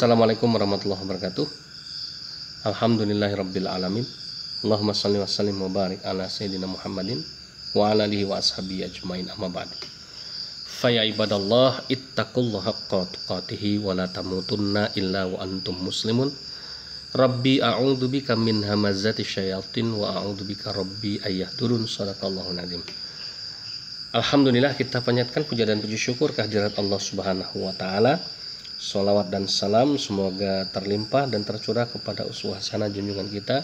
Assalamualaikum warahmatullahi wabarakatuh. Alhamdulillahirabbil alamin. Allahumma shalli wa sallim wa barik ala sayyidina Muhammadin wa ala alihi wa ashabihi ajmain, amma ba'du. Fa ya ibadallah ittaqullaha haqqa tuqatih wa la tamutunna illa wa antum muslimun. Rabbi a'udzubika min hamazati syayatin wa a'udzubika rabbi ayyahdurun. Shadaqallahul azim. Alhamdulillah, kita panjatkan puja dan puji syukur kehadirat Allah Subhanahu wa taala. Sholawat dan salam semoga terlimpah dan tercurah kepada uswah hasanah junjungan kita,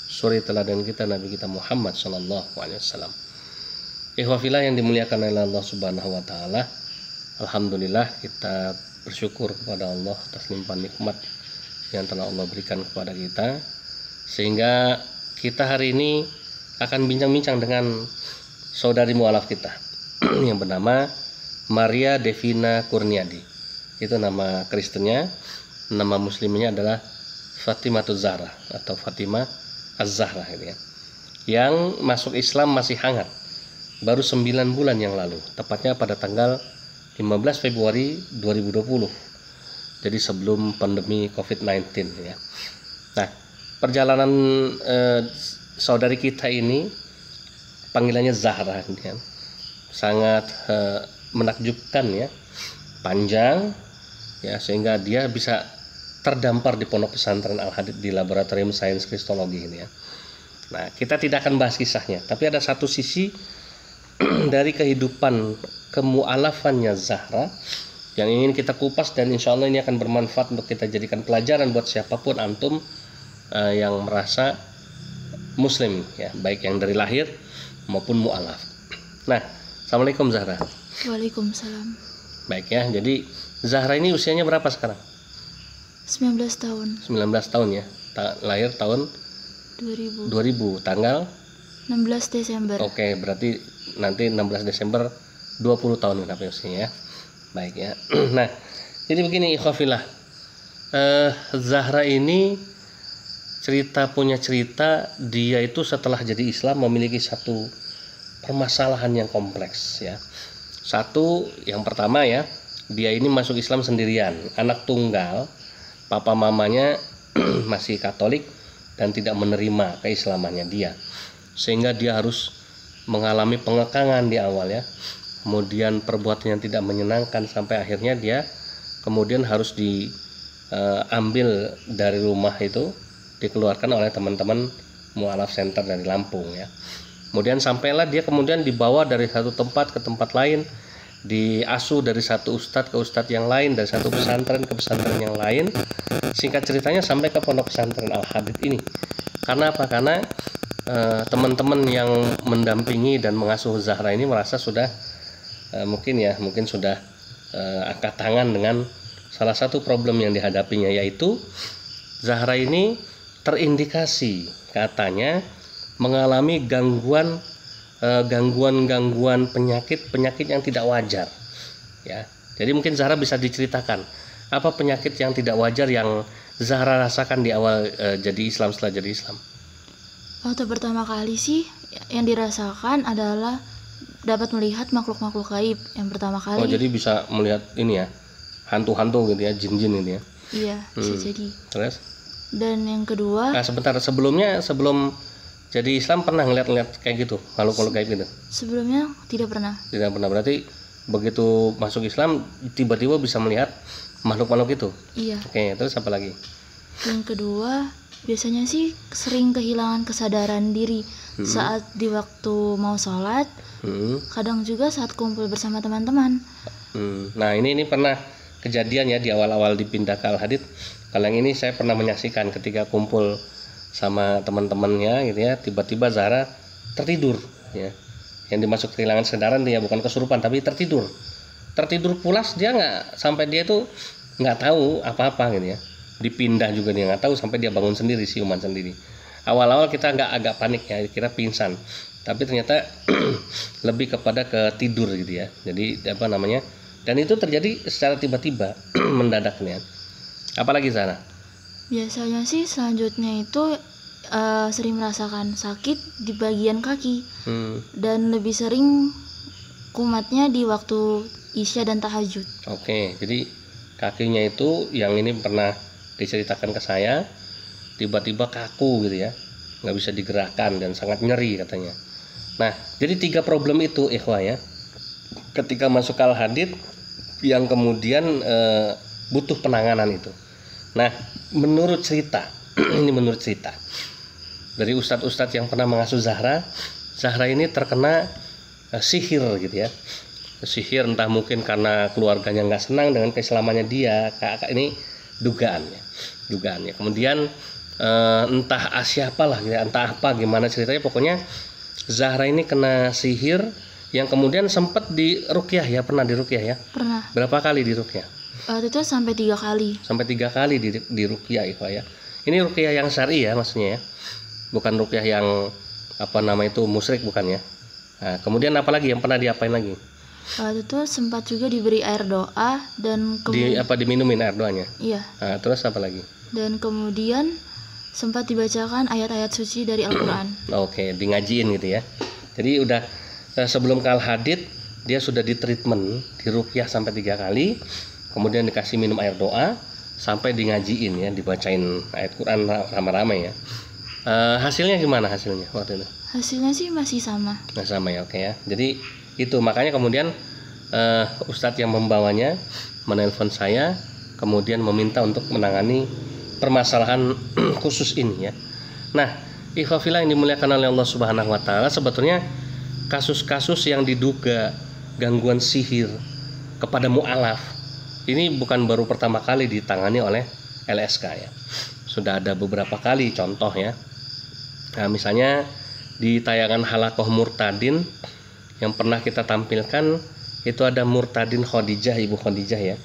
suri teladan kita, Nabi kita Muhammad sallallahu alaihi wasallam. Ikhwafillah yang dimuliakan oleh Allah Subhanahu wa taala. Alhamdulillah, kita bersyukur kepada Allah atas limpahan nikmat yang telah Allah berikan kepada kita, sehingga kita hari ini akan bincang-bincang dengan saudari mualaf kita yang bernama Maria Devina Kurniadi. Itu nama Kristennya. Nama muslimnya adalah Fatimatu Zahra atau Fatimah Az-Zahra gitu ya. Yang masuk Islam masih hangat, baru 9 bulan yang lalu, tepatnya pada tanggal 15 Februari 2020. Jadi sebelum pandemi COVID-19 ya. Nah, perjalanan saudari kita ini, panggilannya Zahra ya, sangat menakjubkan ya, panjang ya, sehingga dia bisa terdampar di pondok pesantren Al-Hadid di Laboratorium Sains Kristologi ini ya. Nah, kita tidak akan bahas kisahnya, tapi ada satu sisi dari kehidupan kemu'alafannya Zahra yang ingin kita kupas, dan insya Allah ini akan bermanfaat untuk kita jadikan pelajaran buat siapapun antum yang merasa muslim ya, baik yang dari lahir maupun mu'alaf. Nah, Assalamualaikum Zahra. Waalaikumsalam. Baik ya, jadi Zahra ini usianya berapa sekarang? 19 tahun. 19 tahun ya. Lahir tahun 2000. Tanggal 16 Desember. Oke, berarti nanti 16 Desember 20 tahun kenapa usianya ya. Baik ya. Nah, jadi begini ikhwafillah. Zahra ini punya cerita, dia itu setelah jadi Islam memiliki satu permasalahan yang kompleks ya. Satu, yang pertama ya, dia ini masuk Islam sendirian, anak tunggal, papa mamanya masih Katolik dan tidak menerima keislamannya dia, sehingga dia harus mengalami pengekangan di awal ya, kemudian perbuatan yang tidak menyenangkan, sampai akhirnya dia kemudian harus diambil dari rumah itu, dikeluarkan oleh teman-teman Mu'alaf Center dari Lampung ya. Kemudian sampailah dia kemudian dibawa dari satu tempat ke tempat lain, diasuh dari satu ustadz ke ustadz yang lain, dari satu pesantren ke pesantren yang lain. Singkat ceritanya sampai ke pondok pesantren Al-Hadid ini. Karena apa? Karena teman-teman yang mendampingi dan mengasuh Zahra ini merasa sudah mungkin sudah angkat tangan dengan salah satu problem yang dihadapinya, yaitu Zahra ini terindikasi katanya mengalami gangguan penyakit yang tidak wajar ya. Jadi mungkin Zahra bisa diceritakan apa penyakit yang tidak wajar yang Zahra rasakan di awal jadi Islam, setelah jadi Islam. Waktu pertama kali sih yang dirasakan adalah dapat melihat makhluk-makhluk gaib yang pertama kali. Oh, jadi bisa melihat ini ya, hantu-hantu gitu ya, jin-jin ini ya. Iya, bisa jadi. Terus? Dan yang kedua, nah sebentar, sebelum jadi Islam pernah ngeliat kayak gitu, makhluk-makhluk gaib gitu? Sebelumnya tidak pernah. Tidak pernah, berarti begitu masuk Islam tiba-tiba bisa melihat makhluk-makhluk itu? Iya. Oke, terus apa lagi? Yang kedua, biasanya sih sering kehilangan kesadaran diri saat di waktu mau sholat, kadang juga saat kumpul bersama teman-teman. Nah ini pernah kejadian ya di awal-awal dipindah ke Al-Hadid. Kalau yang ini saya pernah menyaksikan ketika kumpul sama teman-temannya gitu ya, tiba-tiba Zahra tertidur ya. Yang dimaksud kehilangan kesadaran dia bukan kesurupan, tapi tertidur pulas, dia dia itu nggak tahu apa-apa gitu ya. Dipindah juga dia nggak tahu, sampai dia bangun sendiri, siuman sendiri. Awal-awal kita agak panik ya, kira pingsan, tapi ternyata lebih kepada ke tidur gitu ya. Jadi dan itu terjadi secara tiba-tiba mendadak nih. Apalagi sana? Biasanya sih selanjutnya itu sering merasakan sakit di bagian kaki, dan lebih sering kumatnya di waktu Isya dan tahajud. Oke, jadi Kakinya itu yang ini pernah diceritakan ke saya, tiba-tiba kaku gitu ya, nggak bisa digerakkan dan sangat nyeri katanya. Nah, jadi 3 problem itu ikhwah ya, ketika masuk al-hadid yang kemudian butuh penanganan itu. Nah, menurut cerita ini menurut cerita dari ustadz-ustadz yang pernah mengasuh Zahra ini terkena sihir gitu ya. Sihir entah mungkin karena keluarganya nggak senang dengan keislamannya dia, kakak ini dugaannya. Kemudian entah siapalah gitu, entah apa gimana ceritanya, pokoknya Zahra ini kena sihir yang kemudian sempat diruqyah ya, pernah diruqyah ya? Pernah. Berapa kali diruqyah? Itu sampai 3 kali. Sampai 3 kali diruqyah ya. Ini ruqyah yang syar'i ya maksudnya ya, bukan ruqyah yang apa nama itu musyrik, bukan ya. Nah, kemudian apalagi yang pernah diapain lagi? Itu sempat juga diberi air doa dan diminumin air doanya. Iya. Nah, terus apa lagi? Dan kemudian sempat dibacakan ayat-ayat suci dari Al-Qur'an. Oke, di ngajiin gitu ya. Jadi udah sebelum ke al-hadid dia sudah ditreatment, diruqyah sampai 3 kali, kemudian dikasih minum air doa sampai di ngajiin ya, dibacain ayat Quran ramai-ramai ya. Hasilnya gimana hasilnya waktu itu? Hasilnya sih masih sama. Nah, sama ya, oke ya. Jadi itu makanya kemudian ustadz yang membawanya menelpon saya, kemudian meminta untuk menangani permasalahan khusus ini ya. Nah, ikhwafillah yang dimuliakan oleh Allah Subhanahu wa taala, sebetulnya kasus-kasus yang diduga gangguan sihir kepada mu'alaf ini bukan baru pertama kali ditangani oleh LSK ya. Sudah ada beberapa kali contoh ya. Nah, misalnya di tayangan Halakoh Murtadin yang pernah kita tampilkan itu ada Murtadin Khadijah, Ibu Khadijah ya.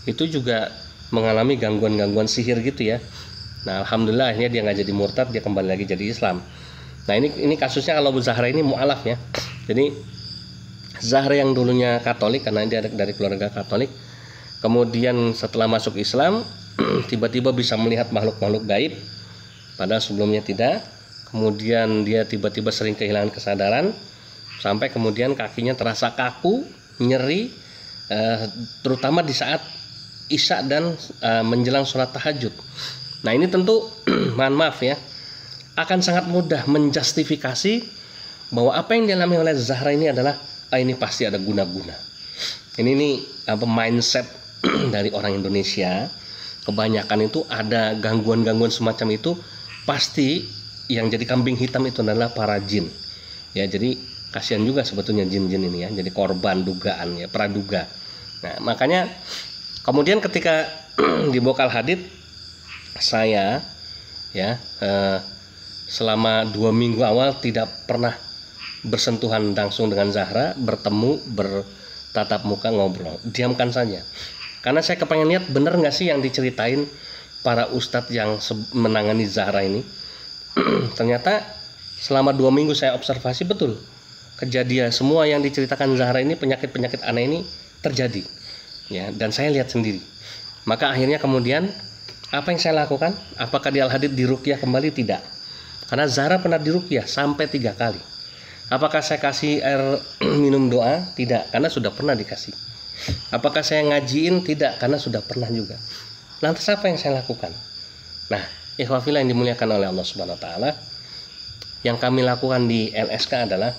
Itu juga mengalami gangguan-gangguan sihir gitu ya. Nah, alhamdulillah akhirnya dia nggak jadi murtad, dia kembali lagi jadi Islam. Nah, ini kasusnya kalau Bu Zahra ini mu'alaf ya. Jadi Zahra yang dulunya Katolik karena dia dari keluarga Katolik, kemudian setelah masuk Islam tiba-tiba bisa melihat makhluk-makhluk gaib padahal sebelumnya tidak. Kemudian dia tiba-tiba sering kehilangan kesadaran sampai kemudian kakinya terasa kaku, nyeri, terutama di saat Isya dan menjelang sholat tahajud. Nah, ini tentu mohon maaf ya, akan sangat mudah menjustifikasi bahwa apa yang dialami oleh Zahra ini adalah ini pasti ada guna-guna. Ini apa mindset dari orang Indonesia. Kebanyakan itu ada gangguan-gangguan semacam itu, pasti yang jadi kambing hitam itu adalah para jin. Ya, jadi kasihan juga sebetulnya jin-jin ini ya, jadi korban dugaan ya, praduga. Nah, makanya kemudian ketika dibawa ke al-hadid, saya ya selama 2 minggu awal tidak pernah bersentuhan langsung dengan Zahra, bertemu, bertatap muka, ngobrol, diamkan saja. Karena saya kepengen lihat bener nggak sih yang diceritain para ustadz yang menangani Zahra ini. Ternyata selama 2 minggu saya observasi betul kejadian semua yang diceritakan Zahra ini, penyakit-penyakit aneh ini terjadi ya, dan saya lihat sendiri. Maka akhirnya kemudian apa yang saya lakukan? Apakah di al-hadid diruqyah kembali? Tidak, karena Zahra pernah diruqyah sampai 3 kali. Apakah saya kasih air minum doa? Tidak, karena sudah pernah dikasih. Apakah saya ngajiin? Tidak, karena sudah pernah juga. Lantas apa yang saya lakukan? Nah, ikhwafillah yang dimuliakan oleh Allah Subhanahu wa taala, yang kami lakukan di LSK adalah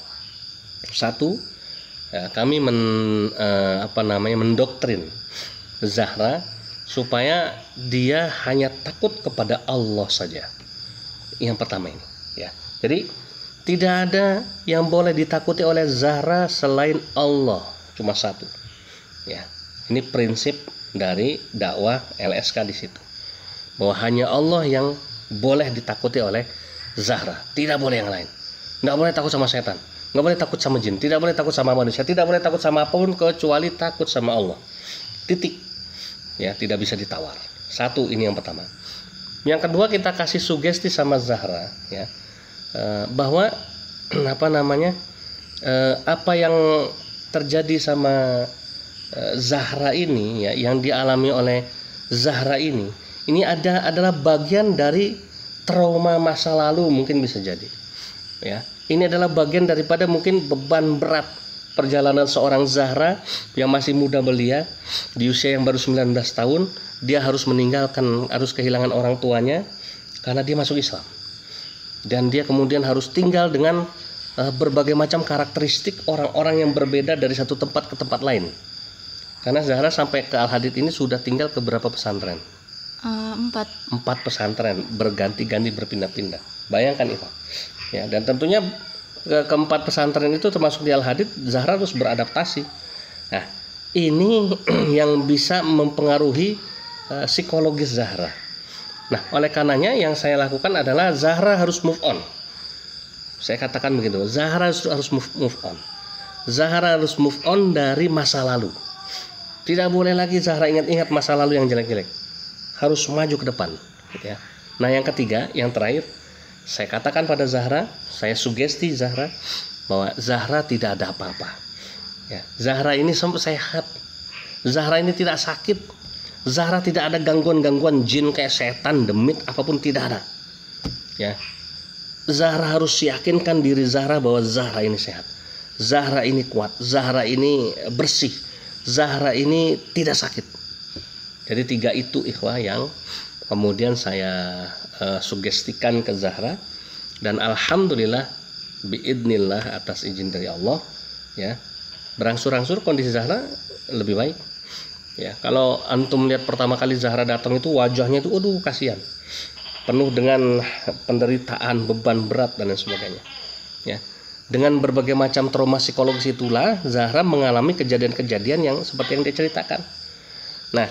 satu, kami mendoktrin Zahra supaya dia hanya takut kepada Allah saja. Yang pertama ini ya. Jadi tidak ada yang boleh ditakuti oleh Zahra selain Allah, cuma satu. Ya, ini prinsip dari dakwah LSK di situ. Bahwa hanya Allah yang boleh ditakuti oleh Zahra, tidak boleh yang lain. Tidak boleh takut sama setan, nggak boleh takut sama jin, tidak boleh takut sama manusia, tidak boleh takut sama apapun kecuali takut sama Allah. Titik. Ya, tidak bisa ditawar. Satu, ini yang pertama. Yang kedua, kita kasih sugesti sama Zahra ya, bahwa apa yang terjadi sama Zahra ini ya, yang dialami oleh Zahra ini adalah bagian dari trauma masa lalu, mungkin bisa jadi ya. Ini adalah bagian daripada mungkin beban berat perjalanan seorang Zahra yang masih muda belia di usia yang baru 19 tahun, dia harus kehilangan orang tuanya karena dia masuk Islam. Dan dia kemudian harus tinggal dengan berbagai macam karakteristik orang-orang yang berbeda dari satu tempat ke tempat lain. Karena Zahra sampai ke Al-Hadid ini sudah tinggal ke berapa pesantren? 4 pesantren, berganti-ganti, berpindah-pindah. Bayangkan itu. Ya, dan tentunya keempat pesantren itu termasuk di Al-Hadid, Zahra harus beradaptasi. Nah, ini yang bisa mempengaruhi psikologis Zahra. Nah, oleh karenanya yang saya lakukan adalah Zahra harus move on. Saya katakan begitu, Zahra harus move on. Zahra harus move on dari masa lalu. Tidak boleh lagi Zahra ingat-ingat masa lalu yang jelek-jelek. Harus maju ke depan, gitu ya. Nah, yang ketiga, yang terakhir, saya katakan pada Zahra, saya sugesti Zahra bahwa Zahra tidak ada apa-apa. Ya, Zahra ini sehat. Zahra ini tidak sakit. Zahra tidak ada gangguan-gangguan jin kayak setan, demit, apapun tidak ada. Ya, Zahra harus yakinkan diri Zahra bahwa Zahra ini sehat. Zahra ini kuat. Zahra ini bersih. Zahra ini tidak sakit. Jadi 3 itu ikhwah yang kemudian saya sugestikan ke Zahra, dan alhamdulillah biidnillah atas izin dari Allah, ya, berangsur-angsur kondisi Zahra lebih baik. Ya, kalau antum lihat pertama kali Zahra datang itu wajahnya itu aduh kasihan, penuh dengan penderitaan, beban berat dan lain sebagainya. Ya, dengan berbagai macam trauma psikologis itulah Zahra mengalami kejadian-kejadian yang seperti yang dia ceritakan. Nah,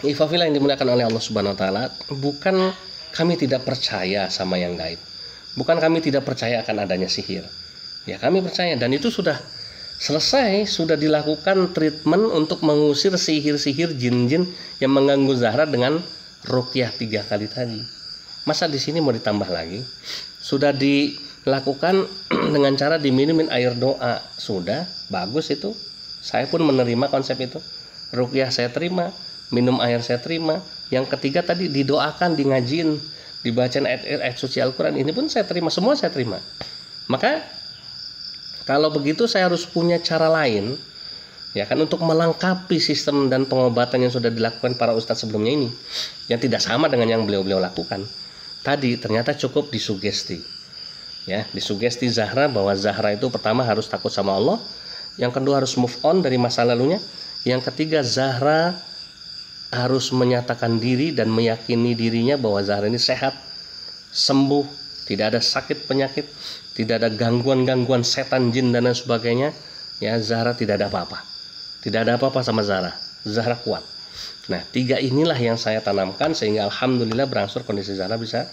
ikhwafillah yang dimuliakan oleh Allah Subhanahu wa taala, bukan kami tidak percaya sama yang gaib. Bukan kami tidak percaya akan adanya sihir. Ya, kami percaya, dan itu sudah selesai, sudah dilakukan treatment untuk mengusir sihir-sihir jin-jin yang mengganggu Zahra dengan ruqyah 3 kali tadi. Masa di sini mau ditambah lagi? Sudah dilakukan dengan cara diminumin air doa. Sudah, bagus itu. Saya pun menerima konsep itu. Ruqyah saya terima, minum air saya terima. Yang ketiga tadi didoakan, di ngajiin, dibacain ayat suci Al-Quran, ini pun saya terima, semua saya terima. Maka kalau begitu saya harus punya cara lain, ya kan, untuk melengkapi sistem dan pengobatan yang sudah dilakukan para ustadz sebelumnya ini, yang tidak sama dengan yang beliau-beliau lakukan. Tadi ternyata cukup disugesti, ya, disugesti Zahra bahwa Zahra itu pertama harus takut sama Allah, yang kedua harus move on dari masa lalunya, yang ketiga Zahra harus menyatakan diri dan meyakini dirinya bahwa Zahra ini sehat, sembuh, tidak ada sakit penyakit, tidak ada gangguan-gangguan setan, jin dan lain sebagainya. Ya, Zahra tidak ada apa-apa. Tidak ada apa-apa sama Zahra. Zahra kuat. Nah, 3 inilah yang saya tanamkan sehingga alhamdulillah berangsur kondisi Zahra bisa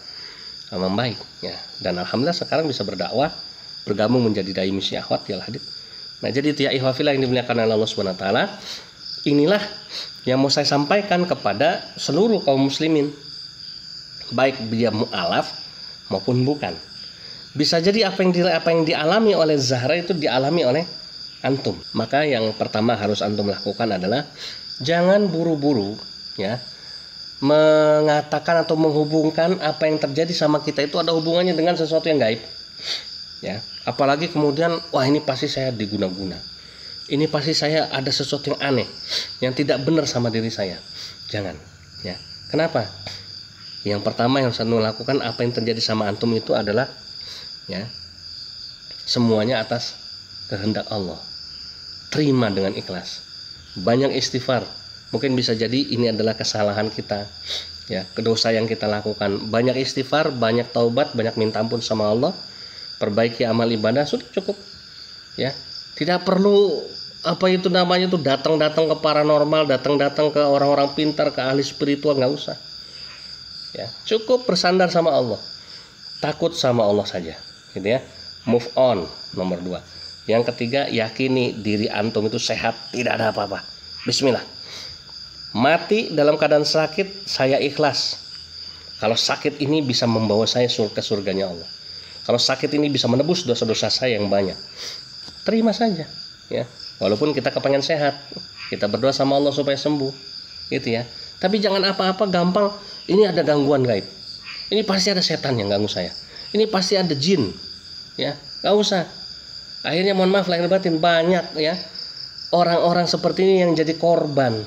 membaik, ya. Dan alhamdulillah sekarang bisa berdakwah, bergabung menjadi dai misi akhwat di Al-Hadid. Nah, jadi itu ya ikhwafillah yang dimuliakan oleh Allah Subhanahu wa taala. Inilah yang mau saya sampaikan kepada seluruh kaum muslimin, baik dia mu'alaf maupun bukan. Bisa jadi apa yang dialami oleh Zahra itu dialami oleh antum. Maka yang pertama harus antum lakukan adalah jangan buru-buru, ya, mengatakan atau menghubungkan apa yang terjadi sama kita itu ada hubungannya dengan sesuatu yang gaib, ya. Apalagi kemudian, wah ini pasti saya diguna-guna, ini pasti saya ada sesuatu yang aneh, yang tidak benar sama diri saya. Jangan, ya. Kenapa? Yang pertama yang harus antum lakukan, apa yang terjadi sama antum itu adalah, ya, semuanya atas kehendak Allah. Terima dengan ikhlas. Banyak istighfar. Mungkin bisa jadi ini adalah kesalahan kita, ya, dosa yang kita lakukan. Banyak istighfar, banyak taubat, banyak minta ampun sama Allah. Perbaiki amal ibadah, sudah cukup, ya. Tidak perlu apa itu namanya tuh datang-datang ke paranormal, datang-datang ke orang-orang pintar, ke ahli spiritual, nggak usah. Ya, cukup bersandar sama Allah, takut sama Allah saja, gitu ya. Move on, nomor 2. Yang ketiga, yakini diri antum itu sehat, tidak ada apa-apa. Bismillah. Mati dalam keadaan sakit, saya ikhlas. Kalau sakit ini bisa membawa saya ke surganya Allah, kalau sakit ini bisa menebus dosa-dosa saya yang banyak, terima saja, ya. Walaupun kita kepengen sehat, kita berdoa sama Allah supaya sembuh, gitu ya. Tapi jangan apa-apa gampang, ini ada gangguan gaib, ini pasti ada setan yang ganggu saya, ini pasti ada jin, ya, nggak usah. Akhirnya mohon maaf lahir batin banyak ya orang-orang seperti ini yang jadi korban.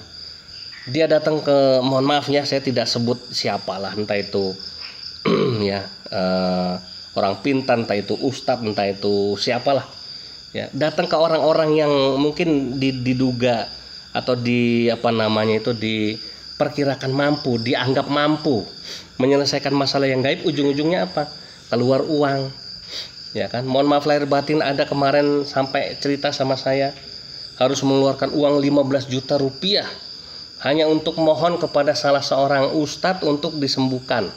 Dia datang ke, mohon maaf ya, saya tidak sebut siapalah, entah itu ya orang pintar, entah itu ustadz, entah itu siapalah ya, datang ke orang-orang yang mungkin diduga atau diperkirakan mampu, dianggap mampu menyelesaikan masalah yang gaib. Ujung-ujungnya apa? Keluar uang ya kan. Mohon maaf lahir batin, ada kemarin sampai cerita sama saya harus mengeluarkan uang 15 juta rupiah hanya untuk mohon kepada salah seorang ustadz untuk disembuhkan.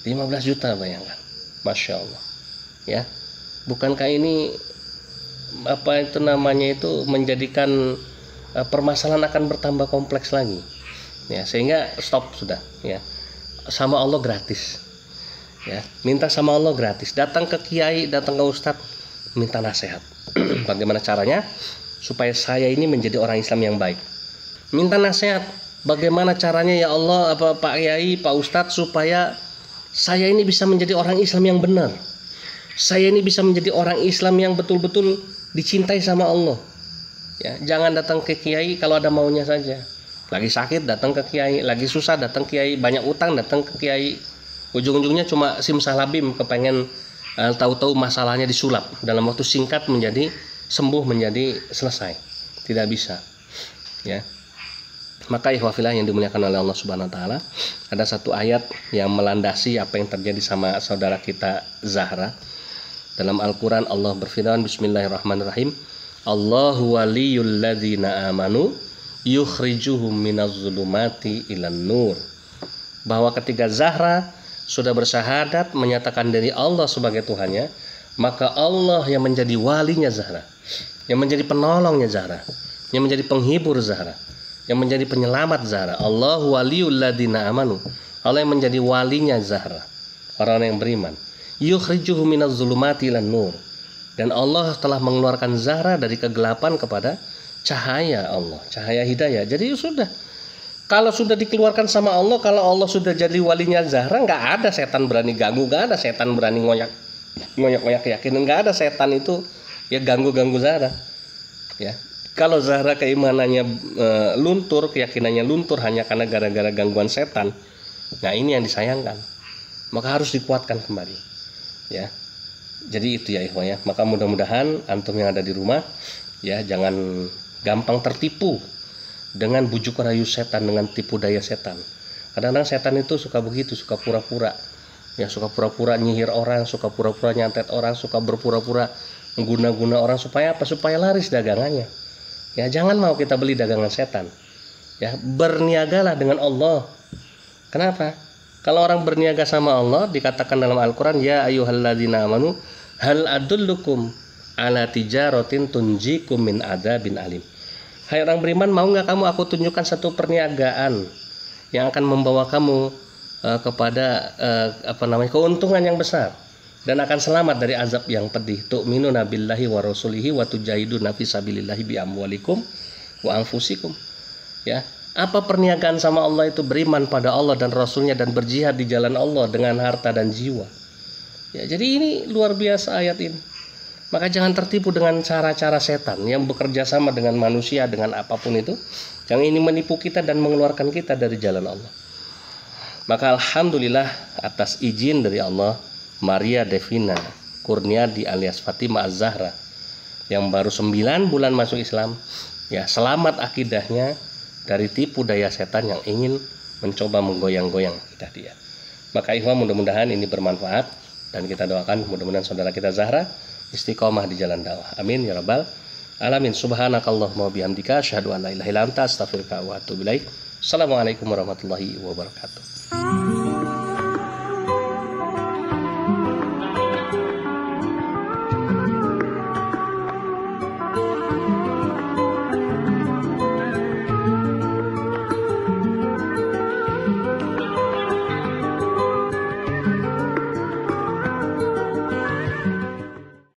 15 juta, bayangkan. Masya Allah ya. Bukankah ini menjadikan permasalahan akan bertambah kompleks lagi ya, sehingga stop sudah ya. Sama Allah gratis ya, minta sama Allah gratis. Datang ke kiai, datang ke ustadz, minta nasihat bagaimana caranya supaya saya ini menjadi orang Islam yang baik. Minta nasihat bagaimana caranya ya Allah, Pak Kiai, Pak Ustadz, supaya saya ini bisa menjadi orang Islam yang benar. Saya ini bisa menjadi orang Islam yang betul-betul dicintai sama Allah. Ya, jangan datang ke kiai kalau ada maunya saja. Lagi sakit datang ke kiai, lagi susah datang ke kiai, banyak utang datang ke kiai. Ujung-ujungnya cuma simsalabim, kepengen tahu-tahu masalahnya disulap dalam waktu singkat menjadi sembuh, menjadi selesai. Tidak bisa. Ya. Maka ikhwafillah yang dimuliakan oleh Allah Subhanahu wa taala, ada satu ayat yang melandasi apa yang terjadi sama saudara kita Zahra. Dalam Al-Qur'an Allah berfirman, bismillahirrahmanirrahim, Allahu waliyul ladzina amanu yukhrijuhum minaz-zulumati ilan nur. Bahwa ketika Zahra sudah bersyahadat menyatakan diri Allah sebagai Tuhannya, maka Allah yang menjadi walinya Zahra, yang menjadi penolongnya Zahra, yang menjadi penghibur Zahra, yang menjadi penyelamat Zahra. Allahu waliyul ladzina amanu. Allah yang menjadi walinya Zahra, orang yang beriman. Yukhrijuhum minaz-zulumati ilan nur. Dan Allah telah mengeluarkan Zahra dari kegelapan kepada cahaya Allah, cahaya hidayah. Jadi sudah, kalau sudah dikeluarkan sama Allah, kalau Allah sudah jadi walinya Zahra, nggak ada setan berani ganggu, nggak ada setan berani ngoyak keyakinan, nggak ada setan itu ya ganggu Zahra. Ya, kalau Zahra keimanannya luntur, keyakinannya luntur hanya karena gara-gara gangguan setan, nah ini yang disayangkan. Maka harus dikuatkan kembali. Ya, jadi itu ya ikhwah ya. Maka mudah-mudahan antum yang ada di rumah ya jangan gampang tertipu dengan bujuk rayu setan, dengan tipu daya setan. Kadang-kadang setan itu suka begitu, suka pura-pura. Ya, suka pura-pura nyihir orang, suka pura-pura nyantet orang, suka berpura-pura mengguna-guna orang supaya apa? Supaya laris dagangannya. Ya, jangan mau kita beli dagangan setan. Ya, berniagalah dengan Allah. Kenapa? Kalau orang berniaga sama Allah, dikatakan dalam Al-Quran, ya ayyuhalladzina amanu hal adullukum ala tijaratin tunjikum min adzabin alim. Hai orang beriman, mau nggak kamu aku tunjukkan satu perniagaan yang akan membawa kamu kepada keuntungan yang besar dan akan selamat dari azab yang pedih. Tu'minuna billahi wa rasulihi wa tujahiduna fi sabilillahi bi amwalikum wa anfusikum. Ya, apa perniagaan sama Allah itu? Beriman pada Allah dan Rasulnya dan berjihad di jalan Allah dengan harta dan jiwa. Ya, jadi ini luar biasa ayat ini. Maka jangan tertipu dengan cara-cara setan yang bekerja sama dengan manusia, dengan apapun itu, yang ini menipu kita dan mengeluarkan kita dari jalan Allah. Maka alhamdulillah atas izin dari Allah, Maria Devina Kurniadi alias Fatimah Az-Zahra yang baru 9 bulan masuk Islam, ya selamat akidahnya dari tipu daya setan yang ingin mencoba menggoyang-goyang akidah dia. Maka ikhwan, mudah-mudahan ini bermanfaat dan kita doakan mudah-mudahan saudara kita Zahra istiqomah di jalan dakwah. Amin ya rabbal alamin. Subhanakallahumma bihamdika asyhadu an la ilaha illa anta astaghfiruka wa atubu ilaik. Assalamualaikum warahmatullahi wabarakatuh.